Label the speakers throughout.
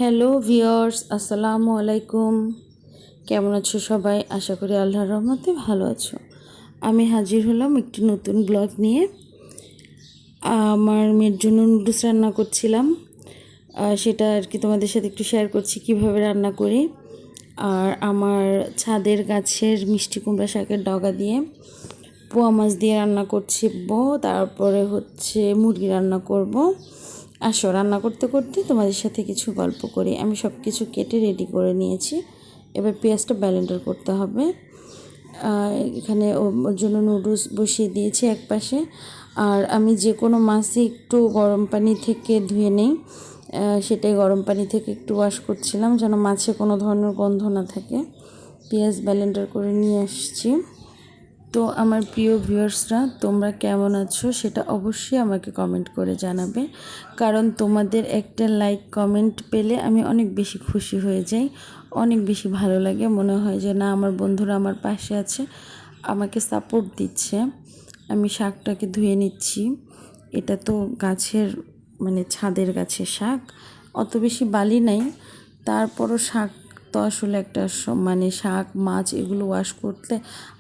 Speaker 1: Hello viewers, আসসালামু আলাইকুম। কেমন আছো সবাই? আশা করি আল্লাহর রহমতে ভালো আছো। আমি হাজির হলাম একটি নতুন ব্লগ নিয়ে। আমার মেয়ের জন্য নুডলস রান্না করছিলাম, সেটা আর কি তোমাদের সাথে একটু শেয়ার করছি কিভাবে রান্না করি। আর আমার ছাদের গাছের মিষ্টি কুমড়া শাকের ডগা দিয়ে পোয়া মাছ দিয়ে রান্না করছি। তারপরে হচ্ছে মুরগি রান্না করব। আসো, রান্না করতে করতে তোমাদের সাথে কিছু গল্প করি। আমি সব কিছু কেটে রেডি করে নিয়েছি। এবার পেঁয়াজটা ব্লেন্ডার করতে হবে। এখানে ওর জন্য নুডলস বসিয়ে দিয়েছি এক পাশে। আর আমি যে কোনো মাছই একটু গরম পানি থেকে ধুয়ে নেই, সেটাই গরম পানি থেকে একটু ওয়াশ করছিলাম যেন মাছে কোনো ধরনের গন্ধ না থাকে। পেঁয়াজ ব্লেন্ডার করে নিয়ে আসছি। তো আমার প্রিয় ভিউয়ার্সরা, তোমরা কেমন আছো সেটা অবশ্যই আমাকে কমেন্ট করে জানাবে, কারণ তোমাদের একটা লাইক কমেন্ট পেলে আমি অনেক বেশি খুশি হয়ে যাই, অনেক বেশি ভালো লাগে। মনে হয় যে না, আমার বন্ধুরা আমার পাশে আছে, আমাকে সাপোর্ট দিচ্ছে। আমি শাকটাকে ধুয়ে নিচ্ছি। এটা তো গাছের ছাদের গাছের শাক, অত বেশি বালি নাই, তারপরও শাক তো আসলে একটা শাক মাছ এগুলো ওয়াশ করতে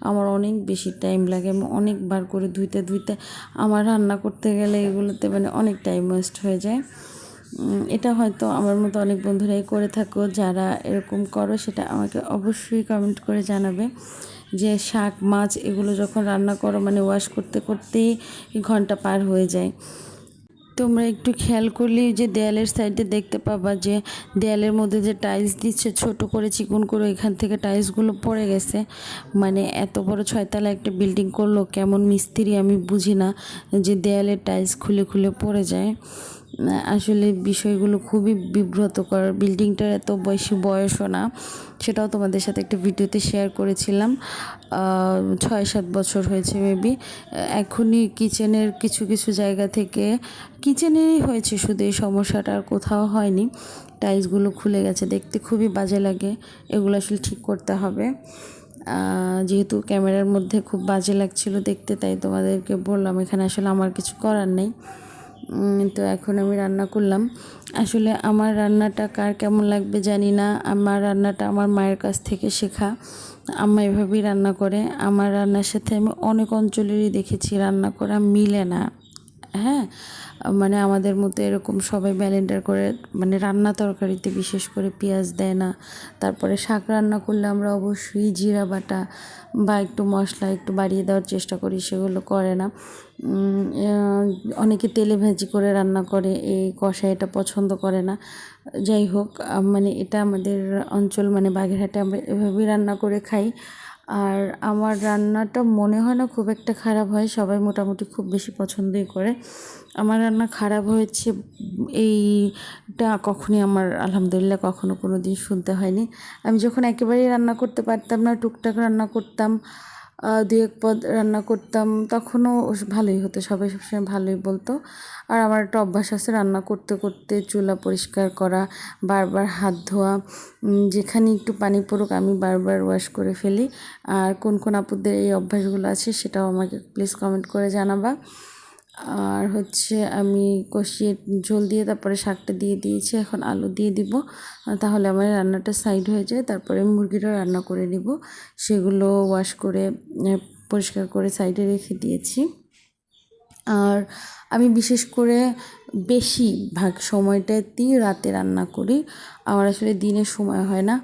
Speaker 1: আমার অনেক বেশি টাইম লাগে। আমি অনেকবার করে ধুইতে ধুইতে আমার রান্না করতে গেলে এগুলোতে অনেক টাইম ওয়েস্ট হয়ে যায়। এটা হয়তো আমার মতো অনেক বন্ধুরাই করে থাকো। যারা এরকম করো সেটা আমাকে অবশ্যই কমেন্ট করে জানাবে, যে শাক মাছ এগুলো যখন রান্না করো ওয়াশ করতে করতেই ঘন্টা পার হয়ে যায়। তোমরা একটু খেয়াল করলেই যে দেয়ালের সাইডে দেখতে পাবা যে দেয়ালের মধ্যে যে টাইলস দিচ্ছে ছোট করে চিকন করে, এখান থেকে টাইলসগুলো পড়ে গেছে। এত বড় 6 তলা একটা বিল্ডিং করলো কেমন মিস্ত্রি আমি বুঝি না, যে দেয়ালের টাইলস খুলে খুলে পড়ে যায়। আসলে বিষয়গুলো খুবই বিব্রতকর। বিল্ডিংটার এত বেশি বয়সও না, সেটাও তোমাদের সাথে একটা ভিডিওতে শেয়ার করেছিলাম। 6-7 বছর হয়েছে মেবি। এখনই কিচেনের কিছু কিছু জায়গা থেকে, কিচেনেরই হয়েছে শুধু এই সমস্যাটা, আর কোথাও হয়নি। টাইলসগুলো খুলে গেছে, দেখতে খুবই বাজে লাগে। এগুলো আসলে ঠিক করতে হবে। যেহেতু ক্যামেরার মধ্যে খুব বাজে লাগছিল দেখতে, তাই তোমাদেরকে বললাম। এখানে আসলে আমার কিছু করার নেই। তো এখন আমি রান্না করলাম। আসলে আমার রান্নাটা কার কেমন লাগবে জানি না। আমার রান্নাটা আমার মায়ের কাছ থেকে শেখা। আম্মা এভাবেই রান্না করে। আমার রান্নার সাথে আমি অনেক অঞ্চলেরই দেখেছি রান্না করা মিলে না। হ্যাঁ, আমাদের মতো এরকম সবাই ব্লেন্ডার করে রান্না তরকারিতে বিশেষ করে পেঁয়াজ দেয় না। তারপরে শাক রান্না করলে আমরা অবশ্যই জিরা বাটা বা একটু মশলা একটু বাড়িয়ে দেওয়ার চেষ্টা করি, সেগুলো করে না। অনেকে তেলে ভাজি করে রান্না করে, এই কষা এটা পছন্দ করে না। যাই হোক, এটা আমাদের অঞ্চল বাগেরহাটে আমরা এভাবেই রান্না করে খাই। আর আমার রান্নাটা মনে হয় না খুব একটা খারাপ হয়, সবাই মোটামুটি খুব বেশি পছন্দই করে। আমার রান্না খারাপ হয়েছে এইটা কখনই আমার আলহামদুলিল্লাহ কখনো কোনো দিন শুনতে হয়নি। আমি যখন একেবারেই রান্না করতে পারতাম না, টুকটাক রান্না করতাম, দু এক পদ রান্না করতাম, তখনও ভালোই হতো, সবাই সবসময় ভালোই বলতো। আর আমার একটা অভ্যাস আছে রান্না করতে করতে চুলা পরিষ্কার করা, বারবার হাত ধোয়া, যেখানে একটু পানি পড়ুক আমি বারবার ওয়াশ করে ফেলি। আর কোন কোন আপুদের এই অভ্যাসগুলো আছে সেটাও আমাকে প্লিজ কমেন্ট করে জানাবা। আর হচ্ছে আমি কষিয়ে ঝোল দিয়ে তারপরে শাকটা দিয়ে দিয়েছি, এখন আলু দিয়ে দিব, তাহলে আমার রান্নাটা সাইড হয়ে যায়। তারপরে মুরগিটা রান্না করে নিব, সেগুলো ওয়াশ করে পরিষ্কার করে সাইডে রেখে দিয়েছি। আর আমি বিশেষ করে বেশিরভাগ সময়টাতেই রাতে রান্না করি। আমার আসলে দিনে সময় হয় না।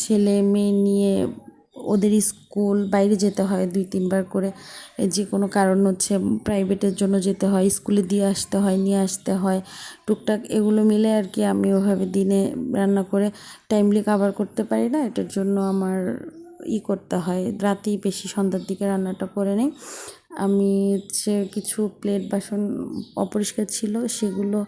Speaker 1: ছেলে মেয়ে নিয়ে ওদের স্কুল বাইরে যেতে হয় 2-3 বার করে, যে কোনো কারণ হচ্ছে প্রাইভেটের জন্য যেতে হয়, স্কুলে দিয়ে আসতে হয়, নিয়ে আসতে হয়, টুকটাক এগুলো মিলে আর কি আমি ওভাবে দিনে রান্না করে টাইমলি কভার করতে পারি না। এটার জন্য আমার করতে হয়, রাতেই বেশি সন্ধ্যার দিকে রান্নাটা করে নিই। আমি হচ্ছে কিছু প্লেট বাসন অপরিষ্কার ছিল, সেগুলো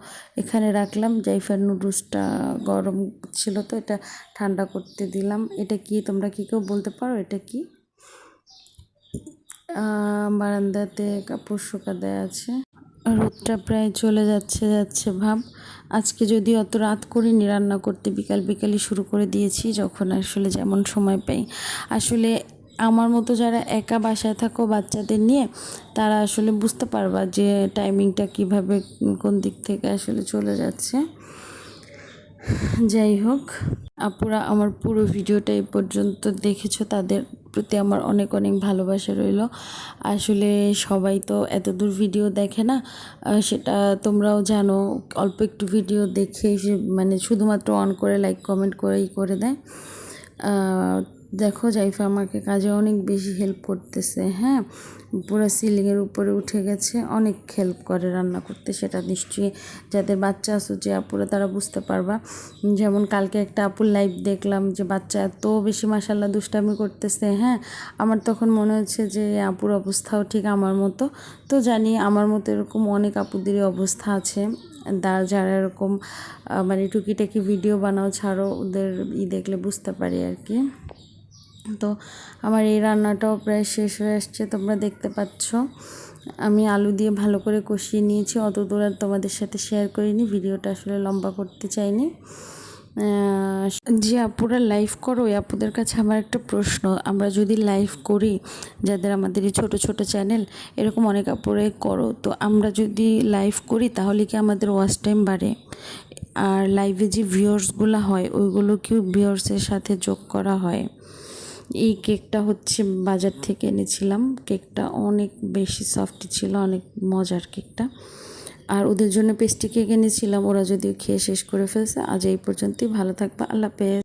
Speaker 1: এখানে রাখলাম। জাইফার নুডলসটা গরম ছিল তো এটা ঠান্ডা করতে দিলাম। এটা কি, তোমরা কি কেউ বলতে পারো এটা কি? বারান্দাতে কাপড় শুকা দেয়া আছে। রোদটা প্রায় চলে যাচ্ছে ভাব। আজকে যদি অত রাত করিনি রান্না করতে, বিকালই শুরু করে দিয়েছি, যখন আসলে যেমন সময় পাই। আসলে আমার মতো যারা একা বাসায় থাকো বাচ্চাদের নিয়ে, তারা আসলে বুঝতে পারবা যে টাইমিংটা কিভাবে কোন দিক থেকে আসলে চলে যাচ্ছে। যাই হোক, আপুরা আমার পুরো ভিডিওটা এই পর্যন্ত দেখেছো, তাদের প্রতি আমার অনেক অনেক ভালোবাসা রইল। আসলে সবাই তো এত দূর ভিডিও দেখে না, সেটা তোমরাও জানো। অল্প একটু ভিডিও দেখে মানে শুধুমাত্র অন করে লাইক কমেন্ট করে দেয়। দেখো জাইফা আমাকে কাজে অনেক বেশি হেল্প করতেছে। হ্যাঁ, পুরো সিলিংয়ের উপরে উঠে গেছে, অনেক হেল্প করে রান্না করতে। সেটা নিশ্চয়ই যাদের বাচ্চা আছে যে আপুরা তারা বুঝতে পারবা। যেমন কালকে একটা আপুর লাইভ দেখলাম যে বাচ্চা এত বেশি মাশাল্লাহ দুষ্টামি করতেছে। হ্যাঁ, আমার তখন মনে হচ্ছে যে আপুর অবস্থাও ঠিক আমার মতো। তো জানি আমার মতো এরকম অনেক আপুদেরই অবস্থা আছে, যারা এরকম মানে টুকিটাকি ভিডিও বানাও ছাড়ো, ওদের দেখলে বুঝতে পারি আর কি। তো আমার এই রান্নাটাও প্রায় শেষ হয়ে আসছে, তোমরা দেখতে পাচ্ছ। আমি আলু দিয়ে ভালো করে কষিয়ে নিয়েছি, অত দূর আর তোমাদের সাথে শেয়ার করিনি, ভিডিওটা আসলে লম্বা করতে চাইনি। যে আপুরা লাইভ করো, ওই আপুদের কাছে আমার একটা প্রশ্ন, আমরা যদি লাইভ করি, যাদের আমাদের এই ছোটো ছোটো চ্যানেল, এরকম অনেক আপুরাই করো, তো আমরা যদি লাইভ করি তাহলে কি আমাদের ওয়াচ টাইম বাড়ে? আর লাইভে যে ভিউয়ার্সগুলো হয় ওইগুলো কি ভিউয়ার্সের সাথে যোগ করা হয়? এই কেকটা হচ্ছে বাজার থেকে এনেছিলাম, কেকটা অনেক বেশি সফট ছিল, অনেক মজার কেকটা। আর ওদের জন্য পেস্ট্রি কেক এনেছিলাম, ওরা যদিও খেয়ে শেষ করে ফেলছে। আজ এই পর্যন্তই, ভালো থাকবা, আল্লাহ হাফেজ।